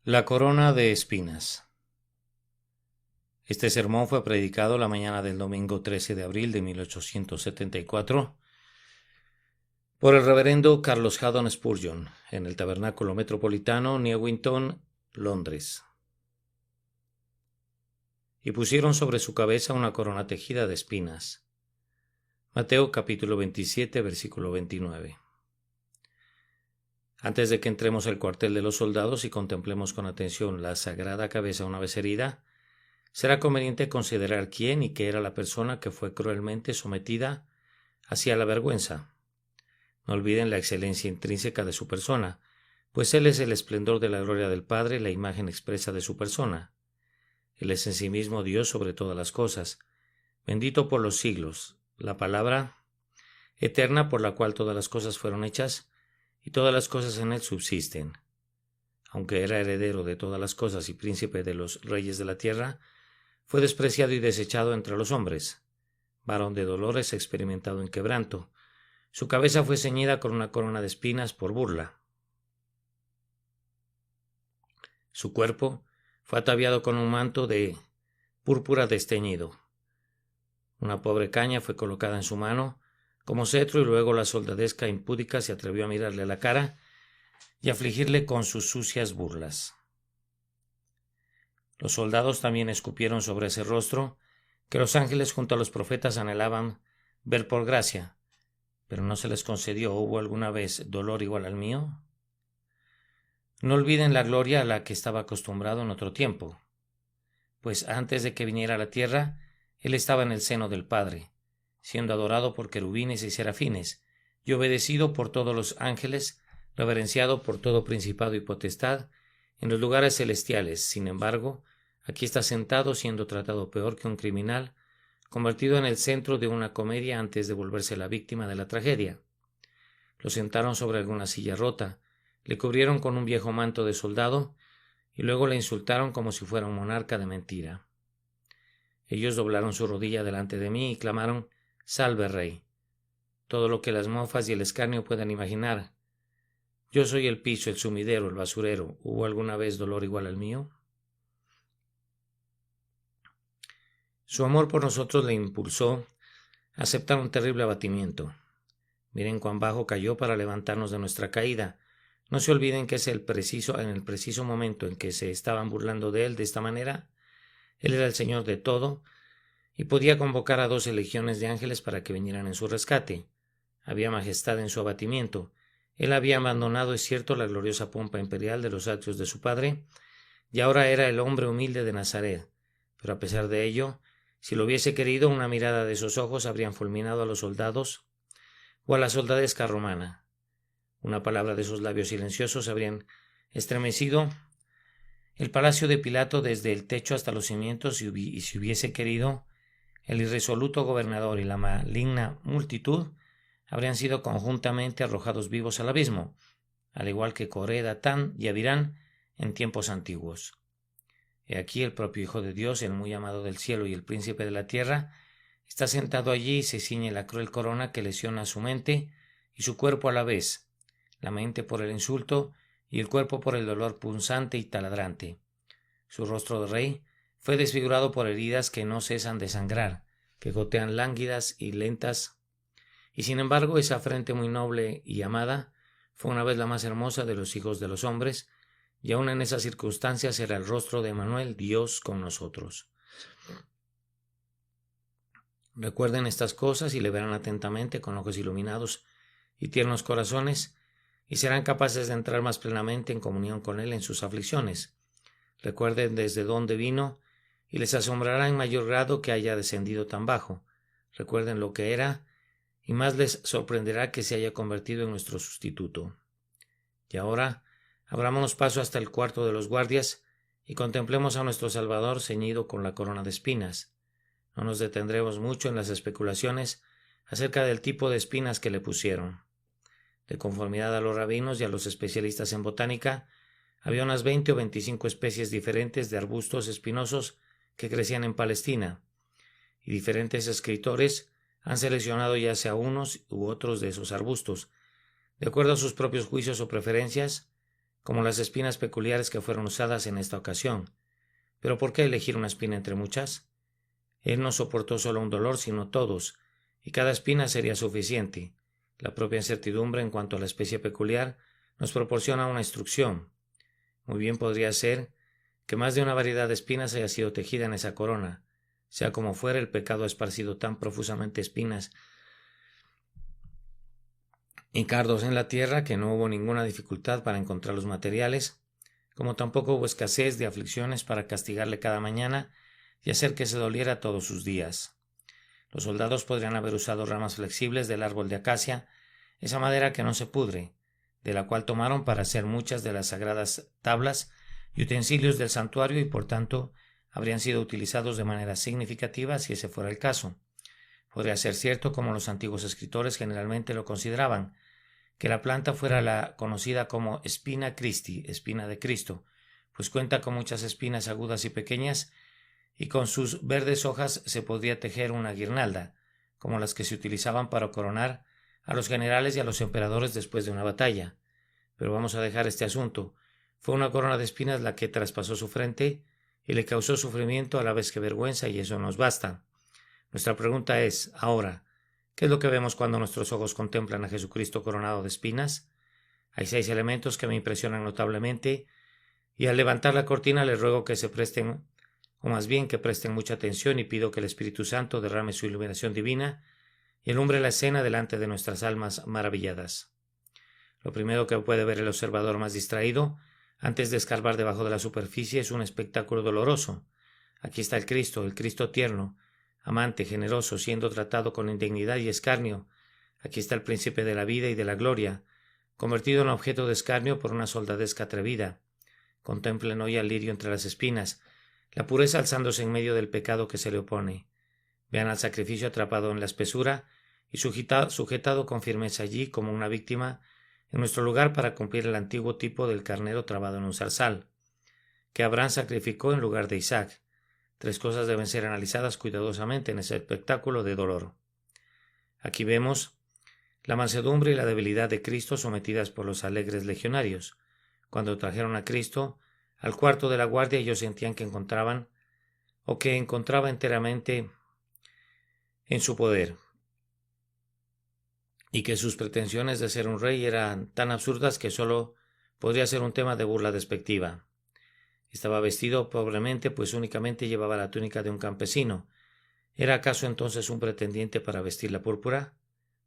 La corona de espinas. Este sermón fue predicado la mañana del domingo 13 de abril de 1874 por el reverendo Carlos Haddon Spurgeon en el Tabernáculo Metropolitano, Newington, Londres. Y pusieron sobre su cabeza una corona tejida de espinas. Mateo capítulo 27, versículo 29. Antes de que entremos al cuartel de los soldados y contemplemos con atención la sagrada cabeza una vez herida, será conveniente considerar quién y qué era la persona que fue cruelmente sometida hacia la vergüenza. No olviden la excelencia intrínseca de su persona, pues Él es el esplendor de la gloria del Padre, la imagen expresa de su persona. Él es en sí mismo Dios sobre todas las cosas, bendito por los siglos, la palabra eterna por la cual todas las cosas fueron hechas, y todas las cosas en Él subsisten. Aunque era heredero de todas las cosas y príncipe de los reyes de la tierra, fue despreciado y desechado entre los hombres, varón de dolores, experimentado en quebranto. Su cabeza fue ceñida con una corona de espinas por burla. Su cuerpo fue ataviado con un manto de púrpura desteñido. Una pobre caña fue colocada en su mano como cetro, y luego la soldadesca impúdica se atrevió a mirarle a la cara y afligirle con sus sucias burlas. Los soldados también escupieron sobre ese rostro que los ángeles junto a los profetas anhelaban ver por gracia, pero no se les concedió. ¿Hubo alguna vez dolor igual al mío? No olviden la gloria a la que estaba acostumbrado en otro tiempo, pues antes de que viniera a la tierra, él estaba en el seno del Padre, siendo adorado por querubines y serafines, y obedecido por todos los ángeles, reverenciado por todo principado y potestad, en los lugares celestiales. Sin embargo, aquí está sentado siendo tratado peor que un criminal, convertido en el centro de una comedia antes de volverse la víctima de la tragedia. Lo sentaron sobre alguna silla rota, le cubrieron con un viejo manto de soldado, y luego le insultaron como si fuera un monarca de mentira. Ellos doblaron su rodilla delante de mí y clamaron: «Salve, Rey». Todo lo que las mofas y el escarnio puedan imaginar. Yo soy el piso, el sumidero, el basurero. ¿Hubo alguna vez dolor igual al mío? Su amor por nosotros le impulsó a aceptar un terrible abatimiento. Miren cuán bajo cayó para levantarnos de nuestra caída. No se olviden que en el preciso momento en que se estaban burlando de él de esta manera, él era el Señor de todo y podía convocar a 12 legiones de ángeles para que vinieran en su rescate. Había majestad en su abatimiento. Él había abandonado, es cierto, la gloriosa pompa imperial de los atrios de su padre, y ahora era el hombre humilde de Nazaret. Pero a pesar de ello, si lo hubiese querido, una mirada de esos ojos habrían fulminado a los soldados o a la soldadesca romana. Una palabra de esos labios silenciosos habrían estremecido el palacio de Pilato desde el techo hasta los cimientos, y si hubiese querido, el irresoluto gobernador y la maligna multitud habrían sido conjuntamente arrojados vivos al abismo, al igual que Coré, Datán y Abirán en tiempos antiguos. He aquí el propio Hijo de Dios, el muy amado del cielo y el príncipe de la tierra, está sentado allí y se ciñe la cruel corona que lesiona su mente y su cuerpo a la vez, la mente por el insulto y el cuerpo por el dolor punzante y taladrante. Su rostro de rey fue desfigurado por heridas que no cesan de sangrar, que gotean lánguidas y lentas, y sin embargo esa frente muy noble y amada fue una vez la más hermosa de los hijos de los hombres, y aun en esas circunstancias era el rostro de Emmanuel, Dios con nosotros. Recuerden estas cosas y le verán atentamente con ojos iluminados y tiernos corazones, y serán capaces de entrar más plenamente en comunión con Él en sus aflicciones. Recuerden desde dónde vino, y les asombrará en mayor grado que haya descendido tan bajo. Recuerden lo que era, y más les sorprenderá que se haya convertido en nuestro sustituto. Y ahora, abrámonos paso hasta el cuarto de los guardias, y contemplemos a nuestro Salvador ceñido con la corona de espinas. No nos detendremos mucho en las especulaciones acerca del tipo de espinas que le pusieron. De conformidad a los rabinos y a los especialistas en botánica, había unas 20 o 25 especies diferentes de arbustos espinosos que crecían en Palestina, y diferentes escritores han seleccionado ya sea unos u otros de esos arbustos, de acuerdo a sus propios juicios o preferencias, como las espinas peculiares que fueron usadas en esta ocasión. ¿Pero por qué elegir una espina entre muchas? Él no soportó solo un dolor, sino todos, y cada espina sería suficiente. La propia incertidumbre en cuanto a la especie peculiar nos proporciona una instrucción. Muy bien podría ser que más de una variedad de espinas haya sido tejida en esa corona. Sea como fuera, el pecado ha esparcido tan profusamente espinas y cardos en la tierra que no hubo ninguna dificultad para encontrar los materiales, como tampoco hubo escasez de aflicciones para castigarle cada mañana y hacer que se doliera todos sus días. Los soldados podrían haber usado ramas flexibles del árbol de acacia, esa madera que no se pudre, de la cual tomaron para hacer muchas de las sagradas tablas y utensilios del santuario y por tanto habrían sido utilizados de manera significativa si ese fuera el caso. Podría ser cierto, como los antiguos escritores generalmente lo consideraban, que la planta fuera la conocida como Spina Christi, espina de Cristo, pues cuenta con muchas espinas agudas y pequeñas, y con sus verdes hojas se podría tejer una guirnalda, como las que se utilizaban para coronar a los generales y a los emperadores después de una batalla. Pero vamos a dejar este asunto. Fue una corona de espinas la que traspasó su frente y le causó sufrimiento a la vez que vergüenza, y eso nos basta. Nuestra pregunta es, ahora, ¿qué es lo que vemos cuando nuestros ojos contemplan a Jesucristo coronado de espinas? Hay 6 elementos que me impresionan notablemente, y al levantar la cortina les ruego que se presten, o más bien que presten mucha atención, y pido que el Espíritu Santo derrame su iluminación divina y alumbre la escena delante de nuestras almas maravilladas. Lo primero que puede ver el observador más distraído, antes de escarbar debajo de la superficie, es un espectáculo doloroso. Aquí está el Cristo tierno, amante, generoso, siendo tratado con indignidad y escarnio. Aquí está el príncipe de la vida y de la gloria, convertido en objeto de escarnio por una soldadesca atrevida. Contemplen hoy al lirio entre las espinas, la pureza alzándose en medio del pecado que se le opone. Vean al sacrificio atrapado en la espesura y sujetado con firmeza allí como una víctima en nuestro lugar para cumplir el antiguo tipo del carnero trabado en un zarzal, que Abraham sacrificó en lugar de Isaac. 3 cosas deben ser analizadas cuidadosamente en ese espectáculo de dolor. Aquí vemos la mansedumbre y la debilidad de Cristo sometidas por los alegres legionarios. Cuando trajeron a Cristo al cuarto de la guardia, ellos sentían que encontraba enteramente en su poder, y que sus pretensiones de ser un rey eran tan absurdas que solo podría ser un tema de burla despectiva. Estaba vestido pobremente, pues únicamente llevaba la túnica de un campesino. ¿Era acaso entonces un pretendiente para vestir la púrpura?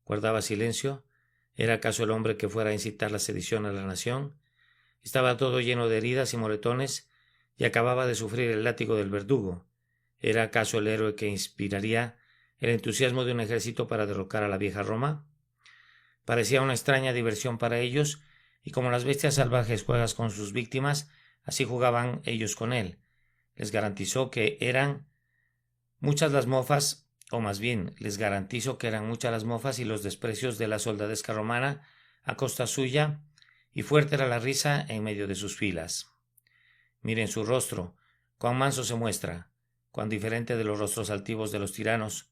¿Guardaba silencio? ¿Era acaso el hombre que fuera a incitar la sedición a la nación? Estaba todo lleno de heridas y moretones, y acababa de sufrir el látigo del verdugo. ¿Era acaso el héroe que inspiraría el entusiasmo de un ejército para derrocar a la vieja Roma? Parecía una extraña diversión para ellos, y como las bestias salvajes juegan con sus víctimas, así jugaban ellos con él. Les garantizó que eran muchas las mofas, o más bien, les garantizo que eran muchas las mofas y los desprecios de la soldadesca romana a costa suya, y fuerte era la risa en medio de sus filas. Miren su rostro, cuán manso se muestra, cuán diferente de los rostros altivos de los tiranos.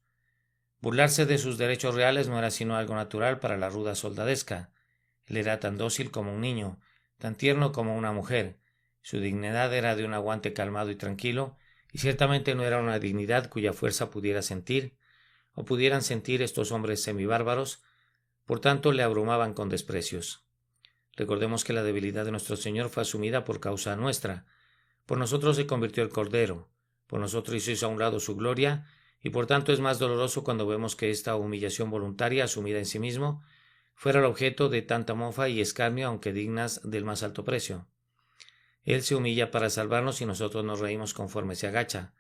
Burlarse de sus derechos reales no era sino algo natural para la ruda soldadesca. Él era tan dócil como un niño, tan tierno como una mujer. Su dignidad era de un aguante calmado y tranquilo, y ciertamente no era una dignidad cuya fuerza pudiera sentir, o pudieran sentir estos hombres semibárbaros, por tanto le abrumaban con desprecios. Recordemos que la debilidad de nuestro Señor fue asumida por causa nuestra. Por nosotros se convirtió el Cordero, por nosotros hizo a un lado su gloria, y por tanto es más doloroso cuando vemos que esta humillación voluntaria, asumida en sí mismo, fuera el objeto de tanta mofa y escarnio, aunque dignas del más alto precio. Él se humilla para salvarnos y nosotros nos reímos conforme se agacha.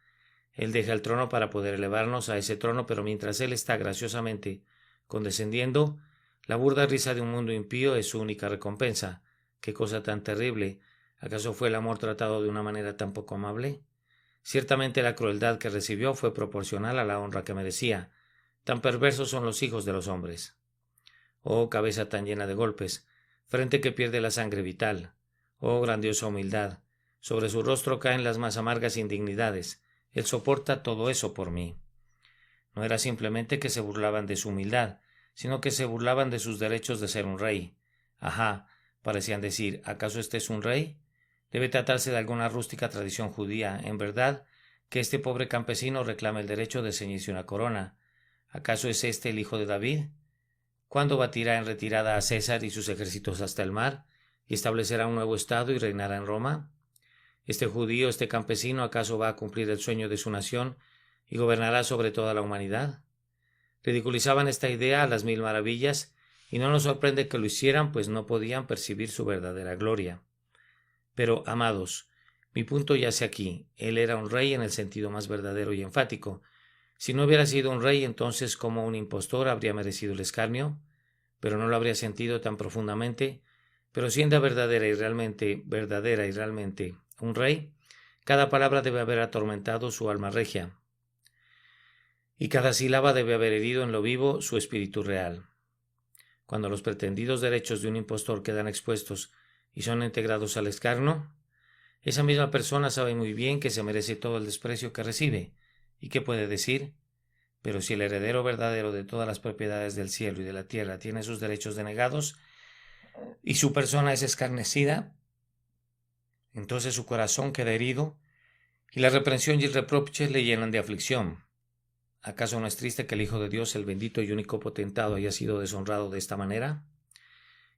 Él deja el trono para poder elevarnos a ese trono, pero mientras Él está graciosamente condescendiendo, la burda risa de un mundo impío es su única recompensa. ¡Qué cosa tan terrible! ¿Acaso fue el amor tratado de una manera tan poco amable? Ciertamente la crueldad que recibió fue proporcional a la honra que merecía. Tan perversos son los hijos de los hombres. Oh, cabeza tan llena de golpes, frente que pierde la sangre vital. Oh, grandiosa humildad. Sobre su rostro caen las más amargas indignidades. Él soporta todo eso por mí. No era simplemente que se burlaban de su humildad, sino que se burlaban de sus derechos de ser un rey. Ajá, Parecían decir: ¿acaso este es un rey? Debe tratarse de alguna rústica tradición judía. En verdad que este pobre campesino reclama el derecho de ceñirse una corona. ¿Acaso es este el hijo de David? ¿Cuándo batirá en retirada a César y sus ejércitos hasta el mar, y establecerá un nuevo estado y reinará en Roma? ¿Este judío, este campesino, acaso va a cumplir el sueño de su nación y gobernará sobre toda la humanidad? Ridiculizaban esta idea a las mil maravillas, y no nos sorprende que lo hicieran, pues no podían percibir su verdadera gloria. Pero, amados, mi punto yace aquí. Él era un rey en el sentido más verdadero y enfático. Si no hubiera sido un rey, entonces, ¿cómo un impostor habría merecido el escarnio? Pero no lo habría sentido tan profundamente. Pero siendo verdadera y realmente un rey, cada palabra debe haber atormentado su alma regia, y cada sílaba debe haber herido en lo vivo su espíritu real. Cuando los pretendidos derechos de un impostor quedan expuestos y son integrados al escarnio, esa misma persona sabe muy bien que se merece todo el desprecio que recibe. ¿Y qué puede decir? Pero si el heredero verdadero de todas las propiedades del cielo y de la tierra tiene sus derechos denegados y su persona es escarnecida, entonces su corazón queda herido y la reprensión y el reproche le llenan de aflicción. ¿Acaso no es triste que el Hijo de Dios, el bendito y único potentado, haya sido deshonrado de esta manera?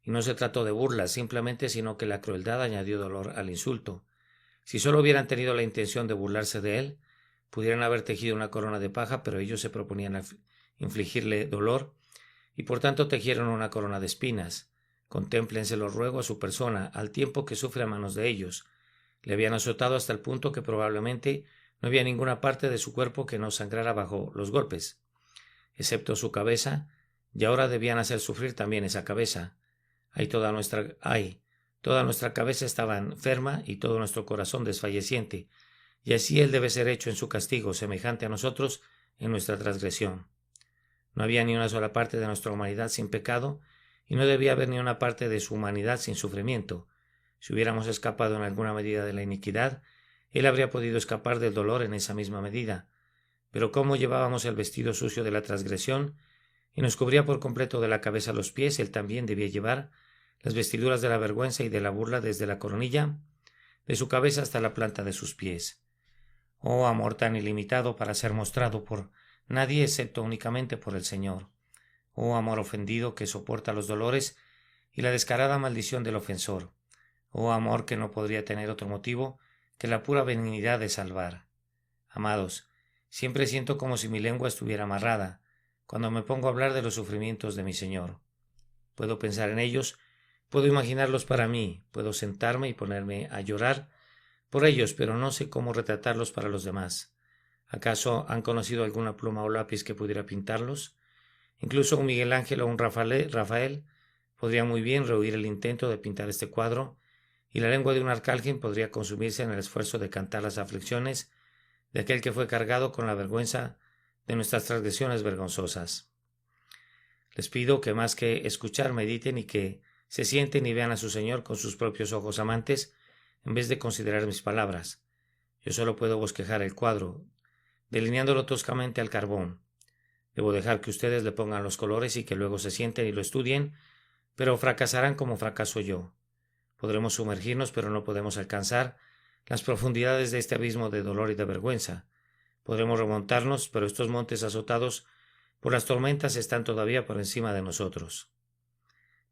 Y no se trató de burlas simplemente, sino que la crueldad añadió dolor al insulto. Si solo hubieran tenido la intención de burlarse de él, pudieran haber tejido una corona de paja, pero ellos se proponían infligirle dolor, y por tanto tejieron una corona de espinas. Contémplense, los ruego, a su persona, al tiempo que sufre a manos de ellos. Le habían azotado hasta el punto que probablemente no había ninguna parte de su cuerpo que no sangrara bajo los golpes, excepto su cabeza, y ahora debían hacer sufrir también esa cabeza. Toda nuestra cabeza estaba enferma y todo nuestro corazón desfalleciente, y así él debe ser hecho en su castigo, semejante a nosotros en nuestra transgresión. No había ni una sola parte de nuestra humanidad sin pecado, y no debía haber ni una parte de su humanidad sin sufrimiento. Si hubiéramos escapado en alguna medida de la iniquidad, él habría podido escapar del dolor en esa misma medida. Pero como llevábamos el vestido sucio de la transgresión, y nos cubría por completo de la cabeza a los pies, él también debía llevar las vestiduras de la vergüenza y de la burla desde la coronilla de su cabeza hasta la planta de sus pies. Oh amor tan ilimitado para ser mostrado por nadie excepto únicamente por el Señor. Oh amor ofendido que soporta los dolores y la descarada maldición del ofensor. Oh amor que no podría tener otro motivo que la pura benignidad de salvar. Amados, siempre siento como si mi lengua estuviera amarrada cuando me pongo a hablar de los sufrimientos de mi Señor. Puedo pensar en ellos, puedo imaginarlos para mí, puedo sentarme y ponerme a llorar por ellos, pero no sé cómo retratarlos para los demás. ¿Acaso han conocido alguna pluma o lápiz que pudiera pintarlos? Incluso un Miguel Ángel o un Rafael podrían muy bien rehuir el intento de pintar este cuadro, y la lengua de un arcángel podría consumirse en el esfuerzo de cantar las aflicciones de aquel que fue cargado con la vergüenza de nuestras transgresiones vergonzosas. Les pido que más que escuchar mediten y que se sienten y vean a su Señor con sus propios ojos amantes, en vez de considerar mis palabras. Yo solo puedo bosquejar el cuadro, delineándolo toscamente al carbón. Debo dejar que ustedes le pongan los colores y que luego se sienten y lo estudien, pero fracasarán como fracaso yo. Podremos sumergirnos, pero no podemos alcanzar las profundidades de este abismo de dolor y de vergüenza. Podremos remontarnos, pero estos montes azotados por las tormentas están todavía por encima de nosotros.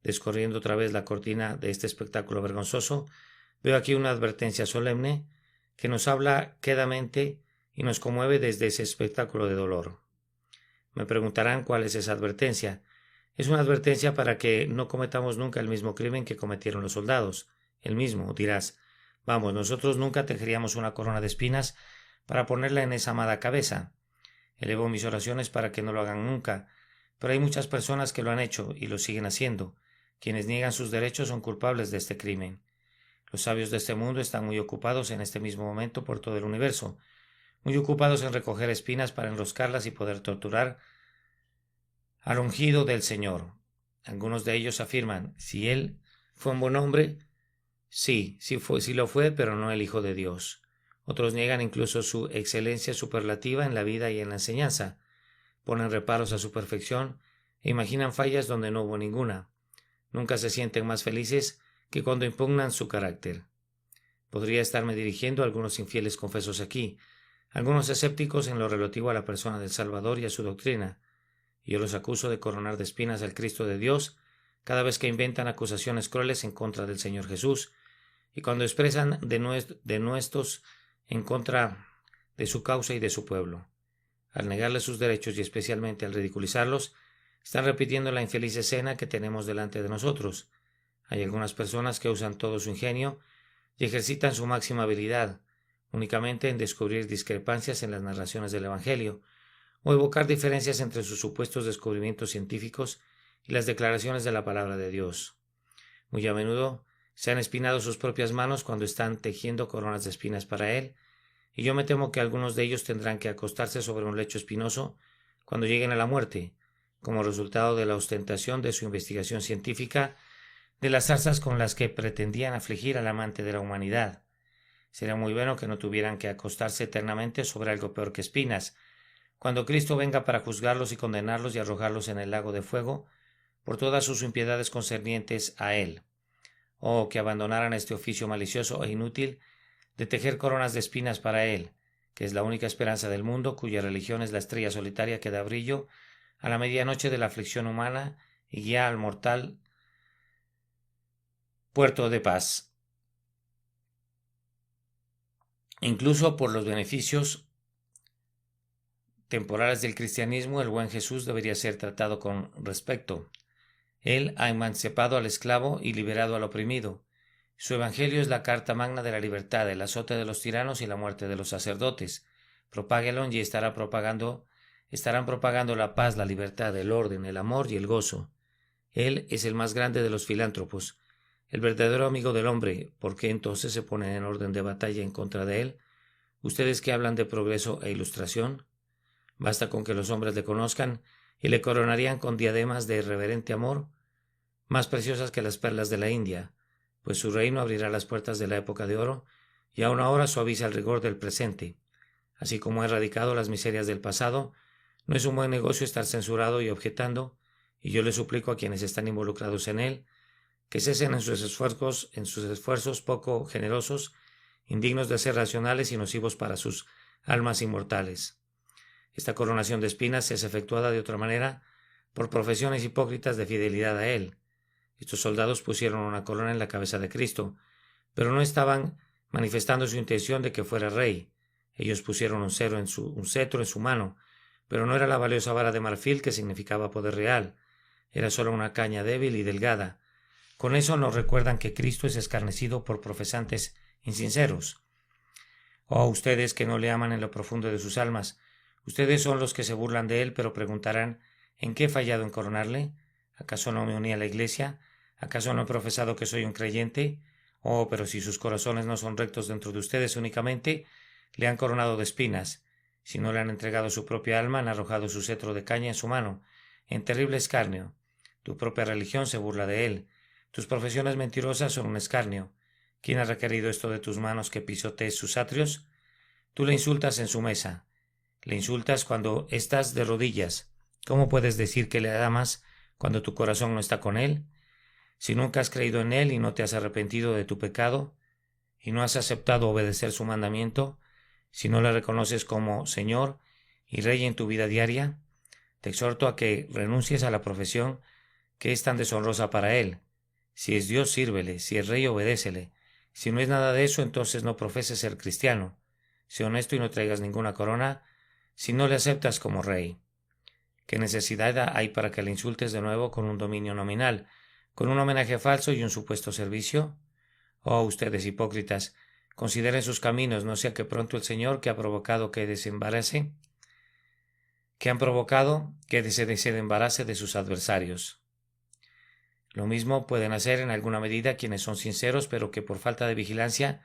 Descorriendo otra vez la cortina de este espectáculo vergonzoso, veo aquí una advertencia solemne que nos habla quedamente y nos conmueve desde ese espectáculo de dolor. Me preguntarán cuál es esa advertencia. Es una advertencia para que no cometamos nunca el mismo crimen que cometieron los soldados. El mismo, dirás. Vamos, nosotros nunca tejeríamos una corona de espinas para ponerla en esa amada cabeza. Elevo mis oraciones para que no lo hagan nunca, pero hay muchas personas que lo han hecho y lo siguen haciendo. Quienes niegan sus derechos son culpables de este crimen. Los sabios de este mundo están muy ocupados en este mismo momento por todo el universo, muy ocupados en recoger espinas para enroscarlas y poder torturar al ungido del Señor. Algunos de ellos afirman: si él fue un buen hombre, sí lo fue, pero no el Hijo de Dios. Otros niegan incluso su excelencia superlativa en la vida y en la enseñanza, ponen reparos a su perfección e imaginan fallas donde no hubo ninguna. Nunca se sienten más felices que cuando impugnan su carácter. Podría estarme dirigiendo a algunos infieles confesos aquí, algunos escépticos en lo relativo a la persona del Salvador y a su doctrina, y yo los acuso de coronar de espinas al Cristo de Dios cada vez que inventan acusaciones crueles en contra del Señor Jesús, y cuando expresan denuestos en contra de su causa y de su pueblo. Al negarles sus derechos y especialmente al ridiculizarlos, están repitiendo la infeliz escena que tenemos delante de nosotros. Hay algunas personas que usan todo su ingenio y ejercitan su máxima habilidad únicamente en descubrir discrepancias en las narraciones del Evangelio, o evocar diferencias entre sus supuestos descubrimientos científicos y las declaraciones de la palabra de Dios. Muy a menudo se han espinado sus propias manos cuando están tejiendo coronas de espinas para él, y yo me temo que algunos de ellos tendrán que acostarse sobre un lecho espinoso cuando lleguen a la muerte, como resultado de la ostentación de su investigación científica, de las zarzas con las que pretendían afligir al amante de la humanidad. Sería muy bueno que no tuvieran que acostarse eternamente sobre algo peor que espinas, cuando Cristo venga para juzgarlos y condenarlos y arrojarlos en el lago de fuego por todas sus impiedades concernientes a él, o que abandonaran este oficio malicioso e inútil de tejer coronas de espinas para él, que es la única esperanza del mundo, cuya religión es la estrella solitaria que da brillo a la medianoche de la aflicción humana y guía al mortal puerto de paz. Incluso por los beneficios temporales del cristianismo, el buen Jesús debería ser tratado con respeto. Él ha emancipado al esclavo y liberado al oprimido. Su evangelio es la carta magna de la libertad, el azote de los tiranos y la muerte de los sacerdotes. Propáguelo y estarán propagando la paz, la libertad, el orden, el amor y el gozo. Él es el más grande de los filántropos, el verdadero amigo del hombre. ¿Por qué entonces se ponen en orden de batalla en contra de él? Ustedes que hablan de progreso e ilustración, basta con que los hombres le conozcan y le coronarían con diademas de irreverente amor, más preciosas que las perlas de la India, pues su reino abrirá las puertas de la época de oro y aún ahora suaviza el rigor del presente. Así como ha erradicado las miserias del pasado, no es un buen negocio estar censurado y objetando, y yo le suplico a quienes están involucrados en él que cesen en sus esfuerzos poco generosos, indignos de ser racionales y nocivos para sus almas inmortales. Esta coronación de espinas es efectuada de otra manera por profesiones hipócritas de fidelidad a él. Estos soldados pusieron una corona en la cabeza de Cristo, pero no estaban manifestando su intención de que fuera rey. Ellos pusieron un cetro en su mano, pero no era la valiosa vara de marfil que significaba poder real. Era solo una caña débil y delgada. Con eso nos recuerdan que Cristo es escarnecido por profesantes insinceros. Oh, ustedes que no le aman en lo profundo de sus almas, ustedes son los que se burlan de él, pero preguntarán, ¿en qué he fallado en coronarle? ¿Acaso no me uní a la iglesia? ¿Acaso no he profesado que soy un creyente? Oh, pero si sus corazones no son rectos dentro de ustedes únicamente, le han coronado de espinas. Si no le han entregado su propia alma, han arrojado su cetro de caña en su mano, en terrible escarnio. Tu propia religión se burla de él. Tus profesiones mentirosas son un escarnio. ¿Quién ha requerido esto de tus manos que pisotees sus atrios? Tú le insultas en su mesa. Le insultas cuando estás de rodillas. ¿Cómo puedes decir que le amas cuando tu corazón no está con él? Si nunca has creído en él y no te has arrepentido de tu pecado, y no has aceptado obedecer su mandamiento, si no le reconoces como Señor y Rey en tu vida diaria, te exhorto a que renuncies a la profesión que es tan deshonrosa para él. Si es Dios, sírvele; si es Rey, obedécele. Si no es nada de eso, entonces no profeses ser cristiano. Sé honesto y no traigas ninguna corona si no le aceptas como Rey. ¿Qué necesidad hay para que le insultes de nuevo con un dominio nominal, con un homenaje falso y un supuesto servicio? Oh, ustedes hipócritas, consideren sus caminos, no sea que pronto el Señor, que han provocado que se desembarace de sus adversarios. Lo mismo pueden hacer en alguna medida quienes son sinceros, pero que por falta de vigilancia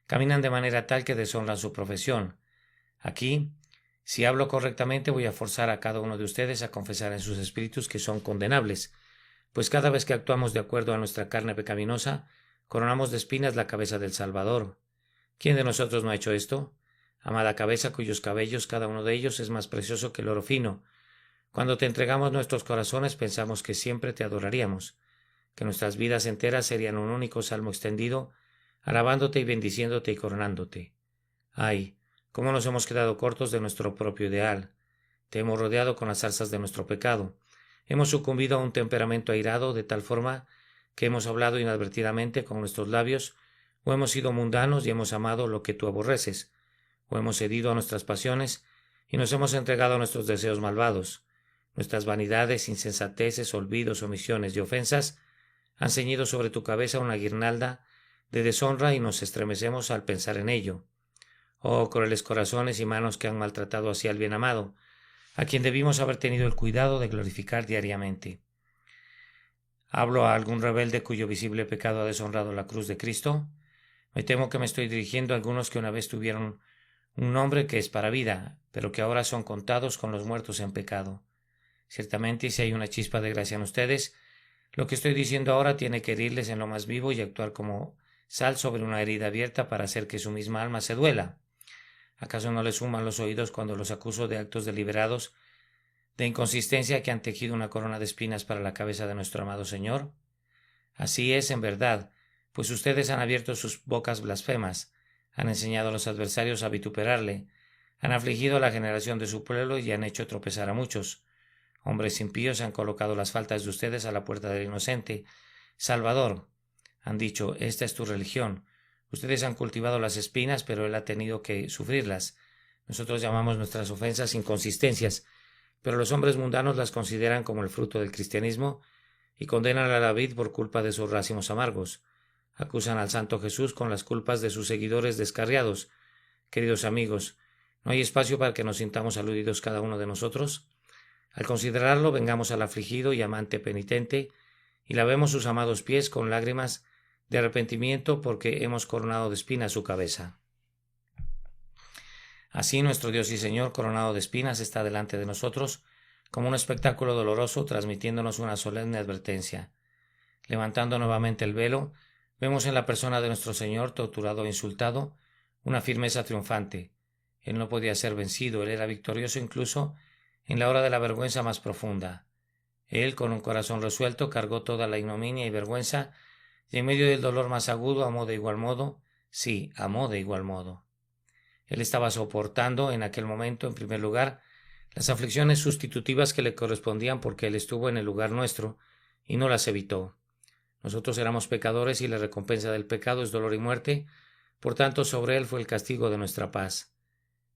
caminan de manera tal que deshonran su profesión. Aquí, si hablo correctamente, voy a forzar a cada uno de ustedes a confesar en sus espíritus que son condenables, pues cada vez que actuamos de acuerdo a nuestra carne pecaminosa, coronamos de espinas la cabeza del Salvador. ¿Quién de nosotros no ha hecho esto? Amada cabeza, cuyos cabellos, cada uno de ellos, es más precioso que el oro fino. Cuando te entregamos nuestros corazones, pensamos que siempre te adoraríamos. que nuestras vidas enteras serían un único salmo extendido, alabándote y bendiciéndote y coronándote. ¡Ay! ¿Cómo nos hemos quedado cortos de nuestro propio ideal? Te hemos rodeado con las zarzas de nuestro pecado. Hemos sucumbido a un temperamento airado de tal forma que hemos hablado inadvertidamente con nuestros labios, o hemos sido mundanos y hemos amado lo que tú aborreces, o hemos cedido a nuestras pasiones y nos hemos entregado a nuestros deseos malvados. Nuestras vanidades, insensateces, olvidos, omisiones y ofensas han ceñido sobre tu cabeza una guirnalda de deshonra y nos estremecemos al pensar en ello. Oh, crueles corazones y manos que han maltratado así al bien amado, a quien debimos haber tenido el cuidado de glorificar diariamente. ¿Hablo a algún rebelde cuyo visible pecado ha deshonrado la cruz de Cristo? Me temo que me estoy dirigiendo a algunos que una vez tuvieron un nombre que es para vida, pero que ahora son contados con los muertos en pecado. Ciertamente, si hay una chispa de gracia en ustedes, lo que estoy diciendo ahora tiene que herirles en lo más vivo y actuar como sal sobre una herida abierta para hacer que su misma alma se duela. ¿Acaso no les suman los oídos cuando los acuso de actos deliberados de inconsistencia que han tejido una corona de espinas para la cabeza de nuestro amado Señor? Así es, en verdad, pues ustedes han abierto sus bocas blasfemas, han enseñado a los adversarios a vituperarle, han afligido a la generación de su pueblo y han hecho tropezar a muchos. Hombres impíos han colocado las faltas de ustedes a la puerta del inocente Salvador. Han dicho, esta es tu religión. Ustedes han cultivado las espinas, pero él ha tenido que sufrirlas. Nosotros llamamos nuestras ofensas inconsistencias, pero los hombres mundanos las consideran como el fruto del cristianismo y condenan a la vid por culpa de sus racimos amargos. Acusan al Santo Jesús con las culpas de sus seguidores descarriados. Queridos amigos, ¿no hay espacio para que nos sintamos aludidos cada uno de nosotros? Al considerarlo, vengamos al afligido y amante penitente y lavemos sus amados pies con lágrimas de arrepentimiento porque hemos coronado de espinas su cabeza. Así nuestro Dios y Señor, coronado de espinas, está delante de nosotros como un espectáculo doloroso, transmitiéndonos una solemne advertencia. Levantando nuevamente el velo, vemos en la persona de nuestro Señor, torturado e insultado, una firmeza triunfante. Él no podía ser vencido, él era victorioso incluso en la hora de la vergüenza más profunda. Él, con un corazón resuelto, cargó toda la ignominia y vergüenza, y en medio del dolor más agudo amó de igual modo, sí, amó de igual modo. Él estaba soportando en aquel momento, en primer lugar, las aflicciones sustitutivas que le correspondían porque él estuvo en el lugar nuestro y no las evitó. Nosotros éramos pecadores y la recompensa del pecado es dolor y muerte, por tanto sobre él fue el castigo de nuestra paz.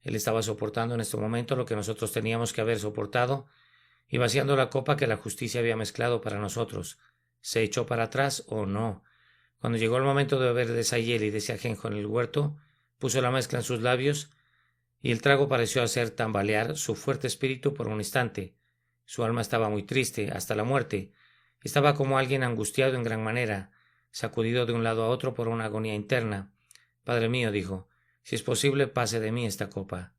Él estaba soportando en este momento lo que nosotros teníamos que haber soportado y vaciando la copa que la justicia había mezclado para nosotros. ¿Se echó para atrás o no? Cuando llegó el momento de beber de esa hiel y de ese ajenjo en el huerto, puso la mezcla en sus labios y el trago pareció hacer tambalear su fuerte espíritu por un instante. Su alma estaba muy triste, hasta la muerte. Estaba como alguien angustiado en gran manera, sacudido de un lado a otro por una agonía interna. Padre mío, dijo, si es posible, pase de mí esta copa.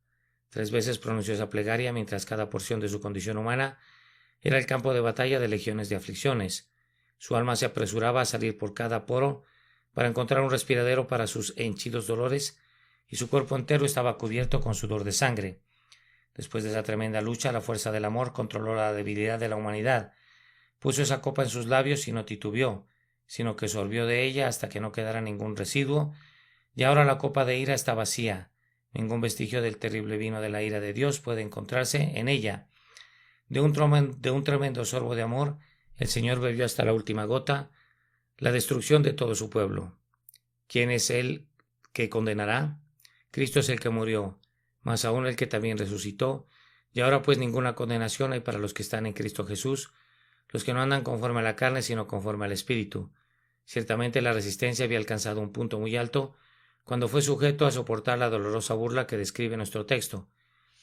3 veces pronunció esa plegaria mientras cada porción de su condición humana era el campo de batalla de legiones de aflicciones. Su alma se apresuraba a salir por cada poro para encontrar un respiradero para sus henchidos dolores y su cuerpo entero estaba cubierto con sudor de sangre. Después de esa tremenda lucha, la fuerza del amor controló la debilidad de la humanidad. Puso esa copa en sus labios y no titubeó, sino que sorbió de ella hasta que no quedara ningún residuo, y ahora la copa de ira está vacía. Ningún vestigio del terrible vino de la ira de Dios puede encontrarse en ella. De un tremendo sorbo de amor, el Señor bebió hasta la última gota la destrucción de todo su pueblo. ¿Quién es el que condenará? Cristo es el que murió, más aún el que también resucitó, y ahora pues ninguna condenación hay para los que están en Cristo Jesús, los que no andan conforme a la carne, sino conforme al Espíritu. Ciertamente la resistencia había alcanzado un punto muy alto cuando fue sujeto a soportar la dolorosa burla que describe nuestro texto,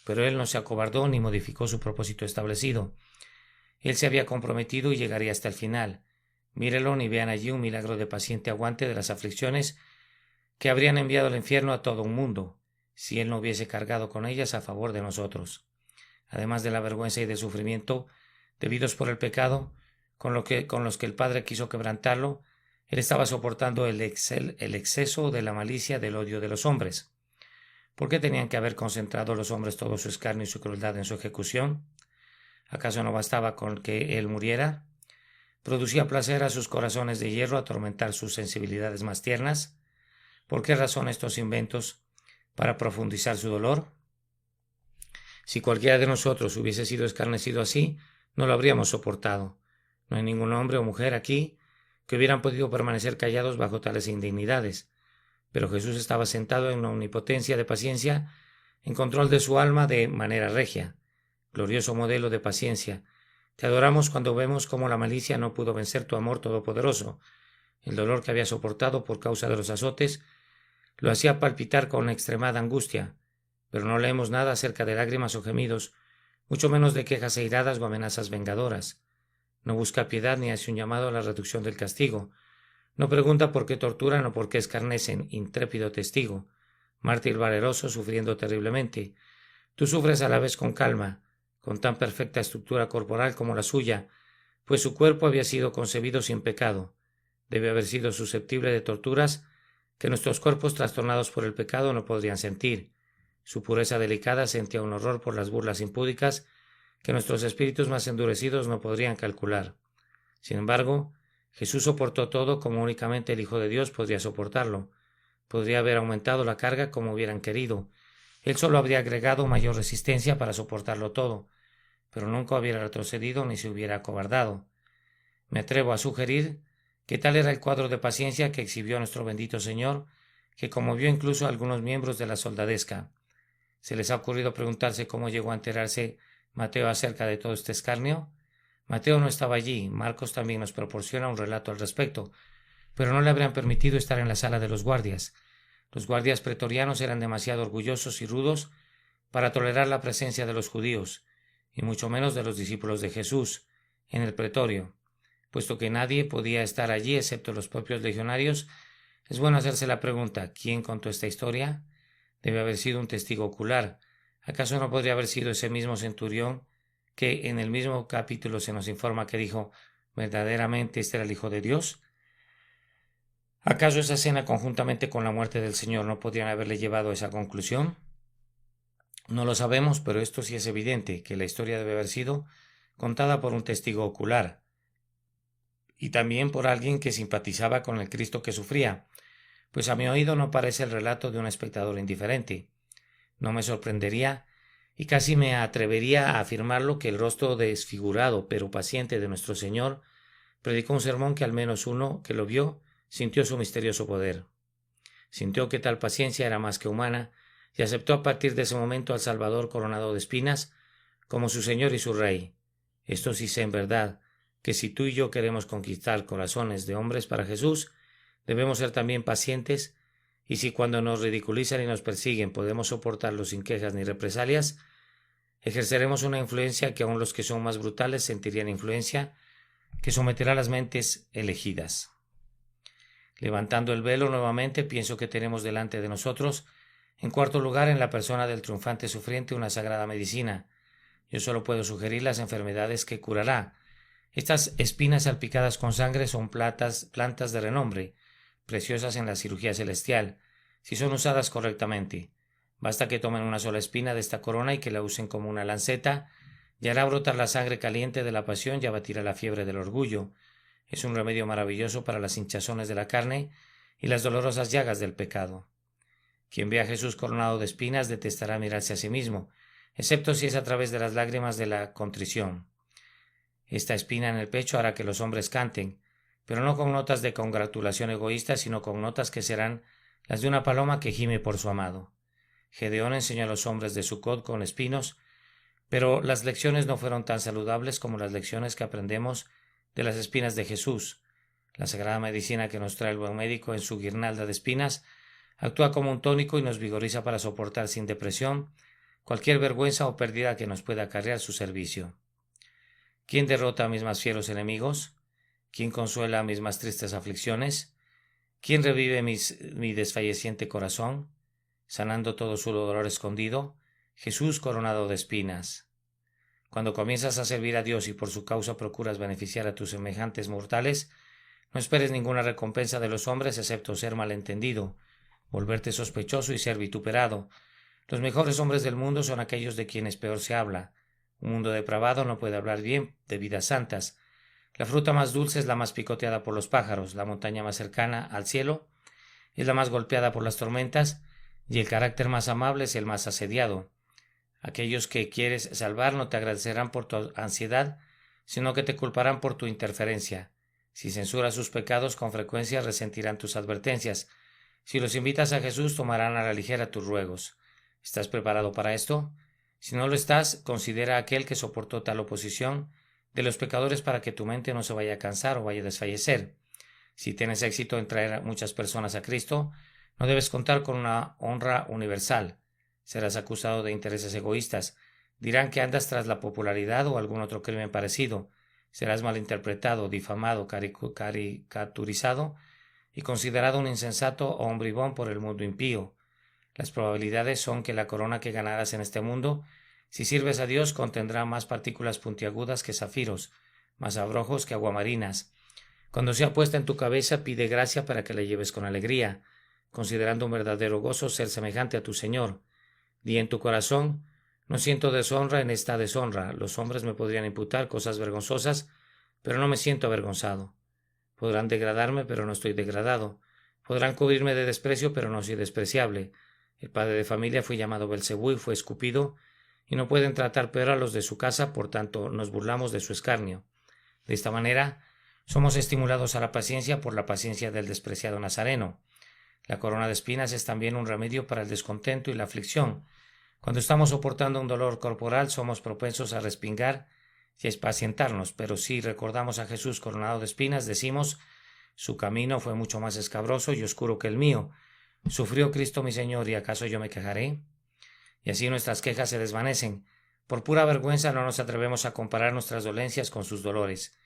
pero él no se acobardó ni modificó su propósito establecido. Él se había comprometido y llegaría hasta el final. Mírelo y vean allí un milagro de paciente aguante de las aflicciones que habrían enviado al infierno a todo un mundo, si él no hubiese cargado con ellas a favor de nosotros. Además de la vergüenza y del sufrimiento debidos por el pecado, con los que el Padre quiso quebrantarlo, él estaba soportando el exceso de la malicia del odio de los hombres. ¿Por qué tenían que haber concentrado los hombres todo su escarnio y su crueldad en su ejecución? ¿Acaso no bastaba con que él muriera? ¿Producía placer a sus corazones de hierro atormentar sus sensibilidades más tiernas? ¿Por qué razón estos inventos para profundizar su dolor? Si cualquiera de nosotros hubiese sido escarnecido así, no lo habríamos soportado. No hay ningún hombre o mujer aquí que hubieran podido permanecer callados bajo tales indignidades. Pero Jesús estaba sentado en una omnipotencia de paciencia, en control de su alma de manera regia. Glorioso modelo de paciencia. Te adoramos cuando vemos cómo la malicia no pudo vencer tu amor todopoderoso. El dolor que había soportado por causa de los azotes lo hacía palpitar con extremada angustia, pero no leemos nada acerca de lágrimas o gemidos, mucho menos de quejas airadas o amenazas vengadoras. No busca piedad ni hace un llamado a la reducción del castigo. No pregunta por qué torturan o por qué escarnecen, intrépido testigo, mártir valeroso sufriendo terriblemente. Tú sufres a la vez con calma, con tan perfecta estructura corporal como la suya, pues su cuerpo había sido concebido sin pecado. Debe haber sido susceptible de torturas que nuestros cuerpos trastornados por el pecado no podrían sentir. Su pureza delicada sentía un horror por las burlas impúdicas que nuestros espíritus más endurecidos no podrían calcular. Sin embargo, Jesús soportó todo como únicamente el Hijo de Dios podría soportarlo. Podría haber aumentado la carga como hubieran querido. Él solo habría agregado mayor resistencia para soportarlo todo, pero nunca hubiera retrocedido ni se hubiera acobardado. Me atrevo a sugerir que tal era el cuadro de paciencia que exhibió nuestro bendito Señor, que conmovió incluso a algunos miembros de la soldadesca. ¿Se les ha ocurrido preguntarse cómo llegó a enterarse Mateo acerca de todo este escarnio? Mateo no estaba allí, Marcos también nos proporciona un relato al respecto, pero no le habrían permitido estar en la sala de los guardias. Los guardias pretorianos eran demasiado orgullosos y rudos para tolerar la presencia de los judíos, y mucho menos de los discípulos de Jesús, en el pretorio. Puesto que nadie podía estar allí excepto los propios legionarios, es bueno hacerse la pregunta: ¿quién contó esta historia? Debe haber sido un testigo ocular. ¿Acaso no podría haber sido ese mismo centurión que en el mismo capítulo se nos informa que dijo: ¿verdaderamente este era el Hijo de Dios? ¿Acaso esa escena conjuntamente con la muerte del Señor no podrían haberle llevado a esa conclusión? No lo sabemos, pero esto sí es evidente, que la historia debe haber sido contada por un testigo ocular y también por alguien que simpatizaba con el Cristo que sufría, pues a mi oído no parece el relato de un espectador indiferente. No me sorprendería y casi me atrevería a afirmarlo que el rostro desfigurado pero paciente de nuestro Señor predicó un sermón que al menos uno que lo vio sintió su misterioso poder. Sintió que tal paciencia era más que humana y aceptó a partir de ese momento al Salvador coronado de espinas como su Señor y su Rey. Esto sí sé en verdad, que si tú y yo queremos conquistar corazones de hombres para Jesús, debemos ser también pacientes, y si cuando nos ridiculizan y nos persiguen podemos soportarlo sin quejas ni represalias, ejerceremos una influencia que aun los que son más brutales sentirían influencia, que someterá las mentes elegidas. Levantando el velo nuevamente, pienso que tenemos delante de nosotros, en cuarto lugar, en la persona del triunfante sufriente, una sagrada medicina. Yo solo puedo sugerir las enfermedades que curará. Estas espinas salpicadas con sangre son plantas de renombre, preciosas en la cirugía celestial, si son usadas correctamente. Basta que tomen una sola espina de esta corona y que la usen como una lanceta, y hará brotar la sangre caliente de la pasión y abatirá la fiebre del orgullo. Es un remedio maravilloso para las hinchazones de la carne y las dolorosas llagas del pecado. Quien ve a Jesús coronado de espinas detestará mirarse a sí mismo, excepto si es a través de las lágrimas de la contrición. Esta espina en el pecho hará que los hombres canten, pero no con notas de congratulación egoísta, sino con notas que serán las de una paloma que gime por su amado. Gedeón enseñó a los hombres de Sucot con espinos, pero las lecciones no fueron tan saludables como las lecciones que aprendemos de las espinas de Jesús. La sagrada medicina que nos trae el buen médico en su guirnalda de espinas actúa como un tónico y nos vigoriza para soportar sin depresión cualquier vergüenza o pérdida que nos pueda acarrear su servicio. ¿Quién derrota a mis más fieros enemigos? ¿Quién consuela mis más tristes aflicciones? ¿Quién revive mi desfalleciente corazón, sanando todo su dolor escondido? Jesús coronado de espinas. Cuando comienzas a servir a Dios y por su causa procuras beneficiar a tus semejantes mortales, no esperes ninguna recompensa de los hombres excepto ser malentendido, volverte sospechoso y ser vituperado. Los mejores hombres del mundo son aquellos de quienes peor se habla. Un mundo depravado no puede hablar bien de vidas santas. La fruta más dulce es la más picoteada por los pájaros, la montaña más cercana al cielo es la más golpeada por las tormentas, y el carácter más amable es el más asediado. Aquellos que quieres salvar no te agradecerán por tu ansiedad, sino que te culparán por tu interferencia. Si censuras sus pecados, con frecuencia resentirán tus advertencias. Si los invitas a Jesús, tomarán a la ligera tus ruegos. ¿Estás preparado para esto? Si no lo estás, considera a aquel que soportó tal oposición de los pecadores para que tu mente no se vaya a cansar o vaya a desfallecer. Si tienes éxito en traer a muchas personas a Cristo, no debes contar con una honra universal. Serás acusado de intereses egoístas. Dirán que andas tras la popularidad o algún otro crimen parecido. Serás malinterpretado, difamado, caricaturizado y considerado un insensato o un bribón por el mundo impío. Las probabilidades son que la corona que ganarás en este mundo, si sirves a Dios, contendrá más partículas puntiagudas que zafiros, más abrojos que aguamarinas. Cuando sea puesta en tu cabeza, pide gracia para que la lleves con alegría, considerando un verdadero gozo ser semejante a tu Señor. Di en tu corazón: no siento deshonra en esta deshonra. Los hombres me podrían imputar cosas vergonzosas, pero no me siento avergonzado. Podrán degradarme, pero no estoy degradado. Podrán cubrirme de desprecio, pero no soy despreciable. El padre de familia fue llamado Belcebú y fue escupido, y no pueden tratar peor a los de su casa, por tanto nos burlamos de su escarnio. De esta manera, somos estimulados a la paciencia por la paciencia del despreciado Nazareno. La corona de espinas es también un remedio para el descontento y la aflicción. Cuando estamos soportando un dolor corporal, somos propensos a respingar y a impacientarnos, pero si recordamos a Jesús coronado de espinas, decimos: su camino fue mucho más escabroso y oscuro que el mío. ¿Sufrió Cristo mi Señor y acaso yo me quejaré? Y así nuestras quejas se desvanecen. Por pura vergüenza no nos atrevemos a comparar nuestras dolencias con sus dolores.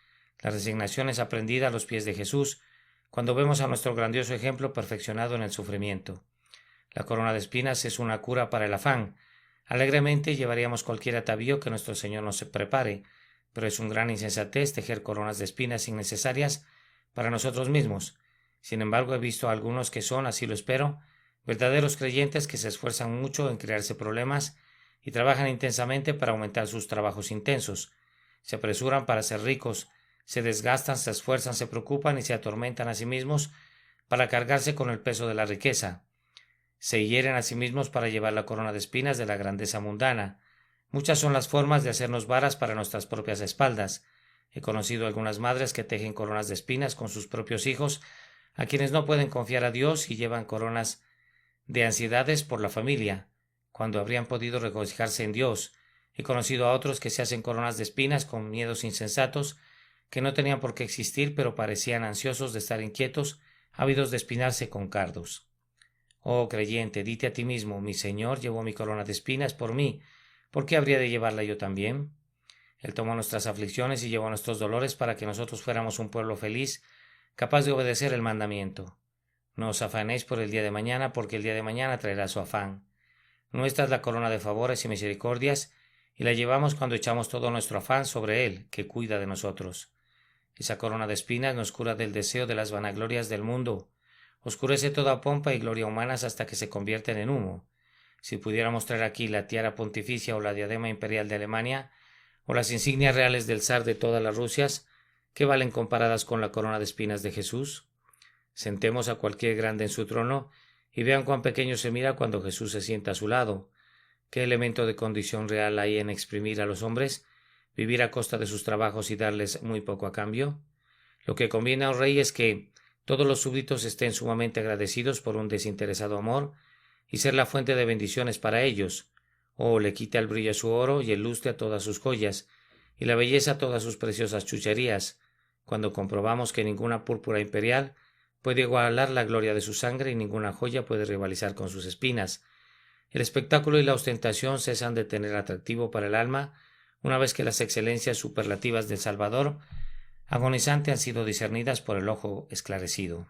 La resignación es aprendida a los pies de Jesús, cuando vemos a nuestro grandioso ejemplo perfeccionado en el sufrimiento. La corona de espinas es una cura para el afán. Alegremente llevaríamos cualquier atavío que nuestro Señor nos prepare, pero es un gran insensatez tejer coronas de espinas innecesarias para nosotros mismos. Sin embargo, he visto a algunos que son, así lo espero, verdaderos creyentes que se esfuerzan mucho en crearse problemas y trabajan intensamente para aumentar sus trabajos intensos. Se apresuran para ser ricos, se desgastan, se esfuerzan, se preocupan y se atormentan a sí mismos para cargarse con el peso de la riqueza. Se hieren a sí mismos para llevar la corona de espinas de la grandeza mundana. Muchas son las formas de hacernos varas para nuestras propias espaldas. He conocido algunas madres que tejen coronas de espinas con sus propios hijos, a quienes no pueden confiar a Dios y llevan coronas de ansiedades por la familia, cuando habrían podido regocijarse en Dios. He conocido a otros que se hacen coronas de espinas con miedos insensatos que no tenían por qué existir, pero parecían ansiosos de estar inquietos, ávidos de espinarse con cardos. Oh creyente, dite a ti mismo: mi Señor llevó mi corona de espinas por mí, ¿por qué habría de llevarla yo también? Él tomó nuestras aflicciones y llevó nuestros dolores para que nosotros fuéramos un pueblo feliz, capaz de obedecer el mandamiento. No os afanéis por el día de mañana, porque el día de mañana traerá su afán. Nuestra es la corona de favores y misericordias, y la llevamos cuando echamos todo nuestro afán sobre Él, que cuida de nosotros. Esa corona de espinas nos cura del deseo de las vanaglorias del mundo, oscurece toda pompa y gloria humanas hasta que se convierten en humo. Si pudiéramos traer aquí la tiara pontificia o la diadema imperial de Alemania, o las insignias reales del zar de todas las Rusias, ¿qué valen comparadas con la corona de espinas de Jesús? Sentemos a cualquier grande en su trono y vean cuán pequeño se mira cuando Jesús se sienta a su lado. ¿Qué elemento de condición real hay en exprimir a los hombres, vivir a costa de sus trabajos y darles muy poco a cambio? Lo que conviene a un rey es que todos los súbditos estén sumamente agradecidos por un desinteresado amor y ser la fuente de bendiciones para ellos, o le quite el brillo a su oro y el lustre a todas sus joyas, y la belleza a todas sus preciosas chucherías, cuando comprobamos que ninguna púrpura imperial puede igualar la gloria de su sangre y ninguna joya puede rivalizar con sus espinas. El espectáculo y la ostentación cesan de tener atractivo para el alma una vez que las excelencias superlativas del Salvador agonizante han sido discernidas por el ojo esclarecido.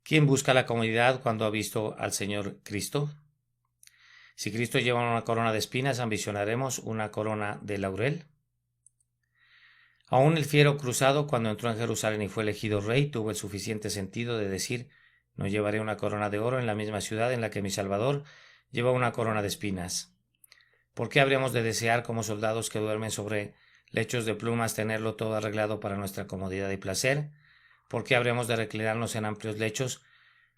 ¿Quién busca la comodidad cuando ha visto al Señor Cristo? Si Cristo lleva una corona de espinas, ¿ambicionaremos una corona de laurel? Aún el fiero cruzado, cuando entró en Jerusalén y fue elegido rey, tuvo el suficiente sentido de decir: no llevaré una corona de oro en la misma ciudad en la que mi Salvador lleva una corona de espinas. ¿Por qué habríamos de desear, como soldados que duermen sobre lechos de plumas, tenerlo todo arreglado para nuestra comodidad y placer? ¿Por qué habremos de reclinarnos en amplios lechos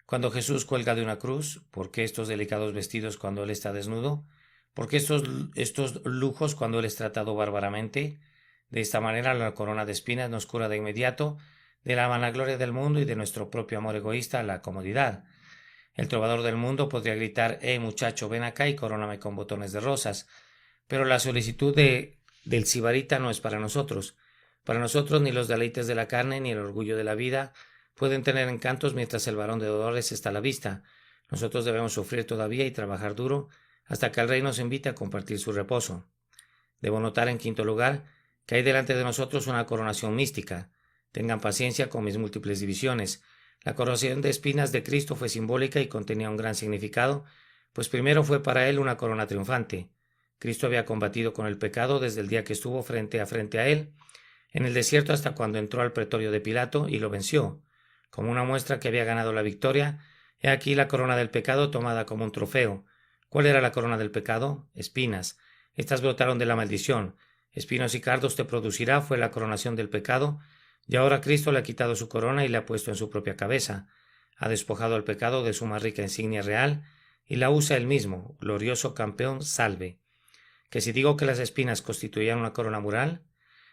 cuando Jesús cuelga de una cruz? ¿Por qué estos delicados vestidos cuando Él está desnudo? ¿Por qué estos lujos cuando Él es tratado bárbaramente? De esta manera la corona de espinas nos cura de inmediato de la vanagloria del mundo y de nuestro propio amor egoísta a la comodidad. El trovador del mundo podría gritar: muchacho, ven acá y coróname con botones de rosas. Pero la solicitud del sibarita no es para nosotros. Para nosotros ni los deleites de la carne ni el orgullo de la vida pueden tener encantos mientras el varón de dolores está a la vista. Nosotros debemos sufrir todavía y trabajar duro hasta que el Rey nos invite a compartir su reposo. Debo notar, en quinto lugar, que hay delante de nosotros una coronación mística. Tengan paciencia con mis múltiples divisiones. La coronación de espinas de Cristo fue simbólica y contenía un gran significado, pues primero fue para él una corona triunfante. Cristo había combatido con el pecado desde el día que estuvo frente a él en el desierto hasta cuando entró al pretorio de Pilato y lo venció. Como una muestra que había ganado la victoria, he aquí la corona del pecado tomada como un trofeo. ¿Cuál era la corona del pecado? Espinas. Estas brotaron de la maldición. Espinos y cardos te producirá, fue la coronación del pecado, y ahora Cristo le ha quitado su corona y la ha puesto en su propia cabeza. Ha despojado al pecado de su más rica insignia real y la usa él mismo, glorioso campeón, salve. Que si digo que las espinas constituían una corona mural,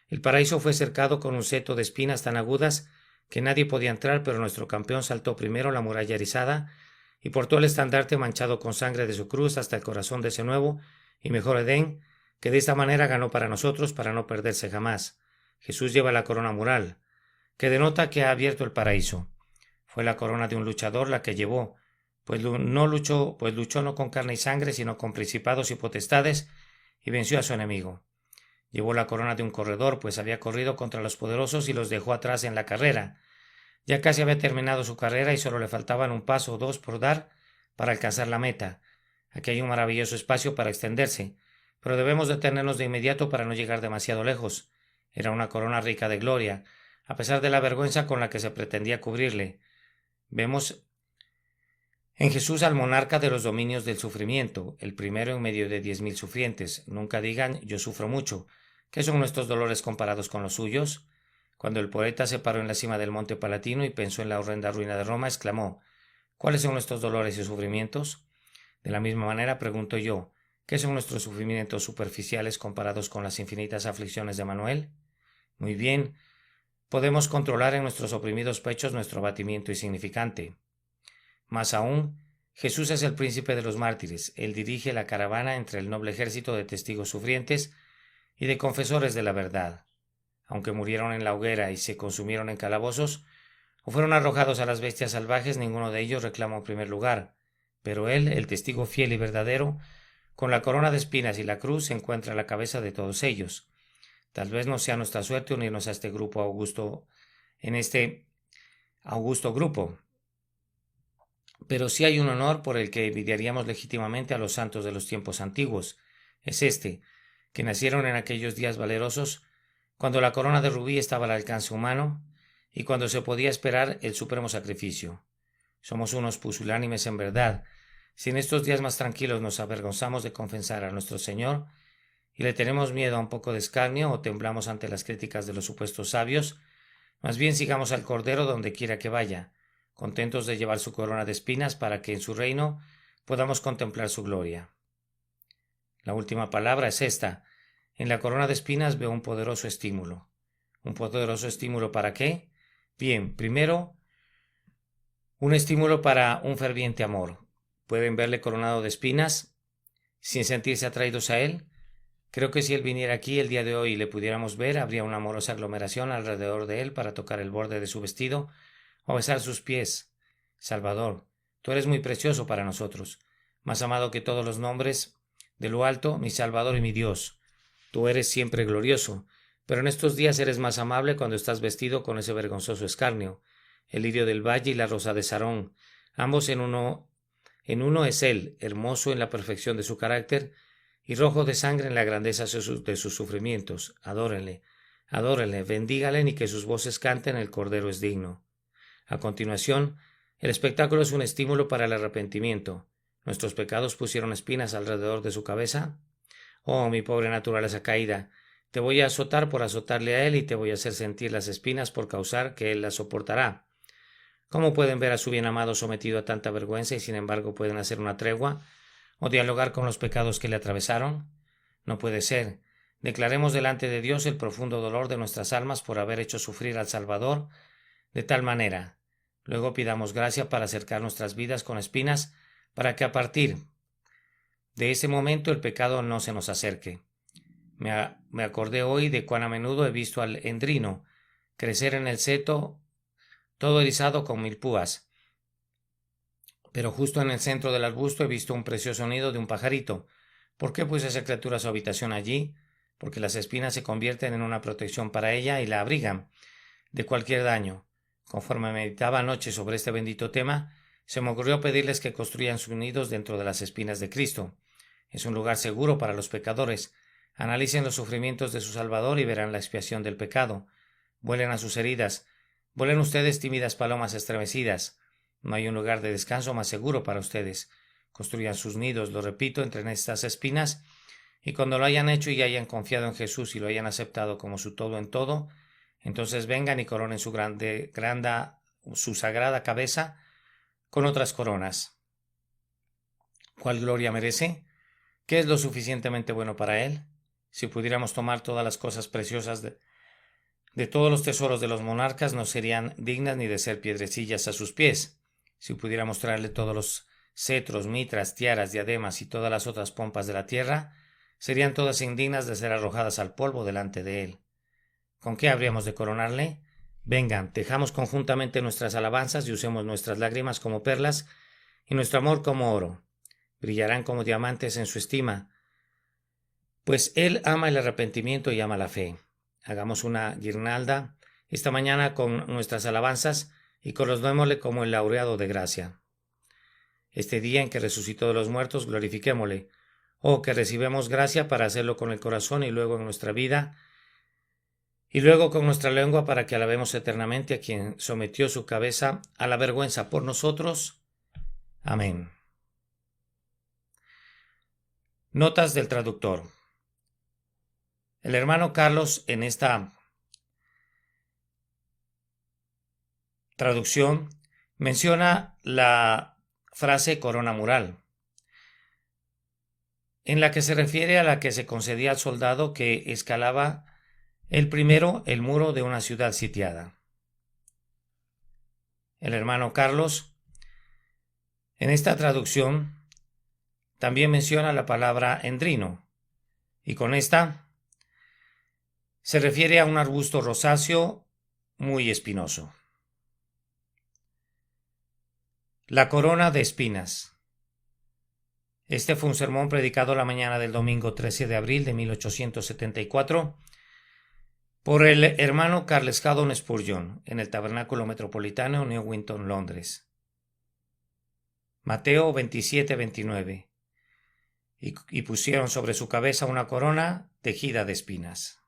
el paraíso fue cercado con un seto de espinas tan agudas que nadie podía entrar, pero nuestro campeón saltó primero la muralla erizada y portó el estandarte manchado con sangre de su cruz hasta el corazón de ese nuevo y mejor Edén, que de esta manera ganó para nosotros para no perderse jamás. Jesús lleva la corona mural, que denota que ha abierto el paraíso. Fue la corona de un luchador la que llevó, pues luchó no con carne y sangre, sino con principados y potestades, y venció a su enemigo. Llevó la corona de un corredor, pues había corrido contra los poderosos y los dejó atrás en la carrera. Ya casi había terminado su carrera y solo le faltaban un paso o dos por dar para alcanzar la meta. Aquí hay un maravilloso espacio para extenderse, pero debemos detenernos de inmediato para no llegar demasiado lejos. Era una corona rica de gloria, a pesar de la vergüenza con la que se pretendía cubrirle. Vemos en Jesús al monarca de los dominios del sufrimiento, el primero en medio de 10.000 sufrientes. Nunca digan yo sufro mucho. ¿Qué son nuestros dolores comparados con los suyos? Cuando el poeta se paró en la cima del monte Palatino y pensó en la horrenda ruina de Roma, exclamó: ¿cuáles son nuestros dolores y sufrimientos? De la misma manera pregunto yo, ¿qué son nuestros sufrimientos superficiales comparados con las infinitas aflicciones de Manuel? Muy bien, podemos controlar en nuestros oprimidos pechos nuestro abatimiento insignificante. Más aún, Jesús es el príncipe de los mártires. Él dirige la caravana entre el noble ejército de testigos sufrientes y de confesores de la verdad. Aunque murieron en la hoguera y se consumieron en calabozos, o fueron arrojados a las bestias salvajes, ninguno de ellos reclamó primer lugar. Pero él, el testigo fiel y verdadero, con la corona de espinas y la cruz, se encuentra a la cabeza de todos ellos. Tal vez no sea nuestra suerte unirnos a este grupo augusto, en este augusto grupo, pero sí hay un honor por el que envidiaríamos legítimamente a los santos de los tiempos antiguos. Es este, que nacieron en aquellos días valerosos, cuando la corona de rubí estaba al alcance humano y cuando se podía esperar el supremo sacrificio. Somos unos pusilánimes en verdad. Si en estos días más tranquilos nos avergonzamos de confesar a nuestro Señor y le tenemos miedo a un poco de escarnio o temblamos ante las críticas de los supuestos sabios, más bien sigamos al Cordero donde quiera que vaya, contentos de llevar su corona de espinas para que en su reino podamos contemplar su gloria. La última palabra es esta. En la corona de espinas veo un poderoso estímulo. ¿Un poderoso estímulo para qué? Bien, primero, un estímulo para un ferviente amor. ¿Pueden verle coronado de espinas sin sentirse atraídos a él? Creo que si él viniera aquí el día de hoy y le pudiéramos ver, habría una amorosa aglomeración alrededor de él para tocar el borde de su vestido o besar sus pies. Salvador, tú eres muy precioso para nosotros, más amado que todos los nombres de lo alto, mi Salvador y mi Dios. Tú eres siempre glorioso, pero en estos días eres más amable cuando estás vestido con ese vergonzoso escarnio. El lirio del valle y la rosa de Sarón, ambos en uno es él, hermoso en la perfección de su carácter y rojo de sangre en la grandeza de sus sufrimientos. Adórenle, adórenle, bendígale y que sus voces canten, el Cordero es digno. A continuación, el espectáculo es un estímulo para el arrepentimiento. ¿Nuestros pecados pusieron espinas alrededor de su cabeza? Oh, mi pobre naturaleza caída, Te voy a azotar por azotarle a él y te voy a hacer sentir las espinas por causar que él las soportará. ¿Cómo pueden ver a su bien amado sometido a tanta vergüenza y sin embargo pueden hacer una tregua o dialogar con los pecados que le atravesaron? No puede ser. Declaremos delante de Dios el profundo dolor de nuestras almas por haber hecho sufrir al Salvador de tal manera. Luego pidamos gracia para acercar nuestras vidas con espinas para que a partir de ese momento el pecado no se nos acerque. Me acordé hoy de cuán a menudo he visto al endrino crecer en el seto todo erizado con 1000 púas. Pero justo en el centro del arbusto he visto un precioso nido de un pajarito. ¿Por qué puso esa criatura su habitación allí? Porque las espinas se convierten en una protección para ella y la abrigan de cualquier daño. Conforme meditaba anoche sobre este bendito tema, se me ocurrió pedirles que construyan sus nidos dentro de las espinas de Cristo. Es un lugar seguro para los pecadores. Analicen los sufrimientos de su Salvador y verán la expiación del pecado. Vuelen a sus heridas. Vuelen ustedes, tímidas palomas estremecidas. No hay un lugar de descanso más seguro para ustedes. Construyan sus nidos, lo repito, entre estas espinas, y cuando lo hayan hecho y hayan confiado en Jesús y lo hayan aceptado como su todo en todo, entonces vengan y coronen su sagrada cabeza con otras coronas. ¿Cuál gloria merece? ¿Qué es lo suficientemente bueno para él? Si pudiéramos tomar todas las cosas preciosas de todos los tesoros de los monarcas, no serían dignas ni de ser piedrecillas a sus pies. Si pudiéramos traerle todos los cetros, mitras, tiaras, diademas y todas las otras pompas de la tierra, serían todas indignas de ser arrojadas al polvo delante de él. ¿Con qué habríamos de coronarle? Vengan, tejamos conjuntamente nuestras alabanzas y usemos nuestras lágrimas como perlas y nuestro amor como oro. Brillarán como diamantes en su estima, pues él ama el arrepentimiento y ama la fe. Hagamos una guirnalda esta mañana con nuestras alabanzas y coronémosle como el laureado de gracia. Este día en que resucitó de los muertos, glorifiquémosle. Oh, que recibamos gracia para hacerlo con el corazón y luego en nuestra vida, y luego con nuestra lengua para que alabemos eternamente a quien sometió su cabeza a la vergüenza por nosotros. Amén. Notas del traductor. El hermano Carlos en esta traducción menciona la frase corona mural, en la que se refiere a la que se concedía al soldado que escalaba el primero el muro de una ciudad sitiada. El hermano Carlos en esta traducción también menciona la palabra endrino, y con esta se refiere a un arbusto rosáceo muy espinoso. La corona de espinas. Este fue un sermón predicado la mañana del domingo 13 de abril de 1874 por el hermano Carles Haddon Spurgeon en el Tabernáculo Metropolitano en Newington, Londres. Mateo 27-29. Y pusieron sobre su cabeza una corona tejida de espinas.